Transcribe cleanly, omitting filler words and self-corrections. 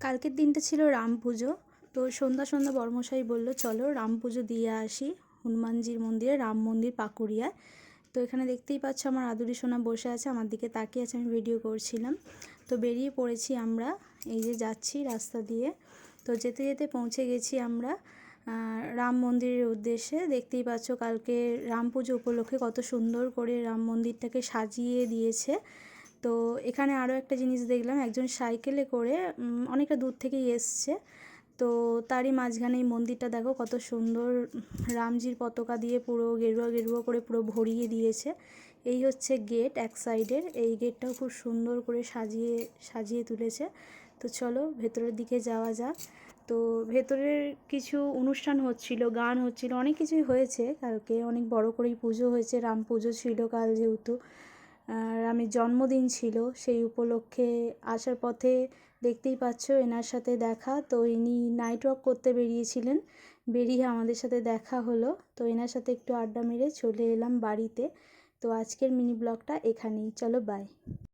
কালকের দিনটা ছিল রাম পুজো। তো সন্ধ্যা সন্ধ্যা বড়মশাই বলল চলো রাম পুজো দিয়ে আসি হনুমানজির মন্দিরে, রাম মন্দির পাকুড়িয়ায়। তো এখানে দেখতেই পাচ্ছ আমার আদুরি সোনা বসে আছে, আমার দিকে তাকিয়ে আছে, আমি ভিডিও করছিলাম। তো বেরিয়ে পড়েছি আমরা, এই যে যাচ্ছি রাস্তা দিয়ে। তো যেতে যেতে পৌঁছে গেছি আমরা রাম মন্দিরের উদ্দেশ্যে। দেখতেই পাচ্ছ কালকে রাম পুজো উপলক্ষে কত সুন্দর করে রাম মন্দিরটাকে সাজিয়ে দিয়েছে। তো এখানে আরও একটা জিনিস দেখলাম, একজন সাইকেলে করে অনেকটা দূর থেকেই এসছে। তো তারই মাঝখানে এই মন্দিরটা দেখো কত সুন্দর, রামজির পতাকা দিয়ে পুরো গেরুয়া গেরুয়া করে পুরো ভরিয়ে দিয়েছে। এই হচ্ছে গেট এক সাইডের, এই গেটটাও খুব সুন্দর করে সাজিয়ে সাজিয়ে তুলেছে। তো চলো ভেতরের দিকে যাওয়া যাক। তো ভেতরের কিছু অনুষ্ঠান হচ্ছিল, গান হচ্ছিল, অনেক কিছুই হয়েছে কালকে, অনেক বড় করেই পুজো হয়েছে। রাম পুজো ছিল কাল, যেহেতু রামের জন্মদিন ছিল, সেই উপলক্ষে আসার পথে দেখতেই পাচ্ছ এনার সাথে দেখা। তো ইনি নাইট ওয়াক করতে বেরিয়েছিলেন, বেরিয়ে আমাদের সাথে দেখা হলো। তো এনার সাথে একটু আড্ডা মেরে চলে এলাম বাড়িতে। তো আজকের মিনি ব্লগটা এখানেই, চলো বাই।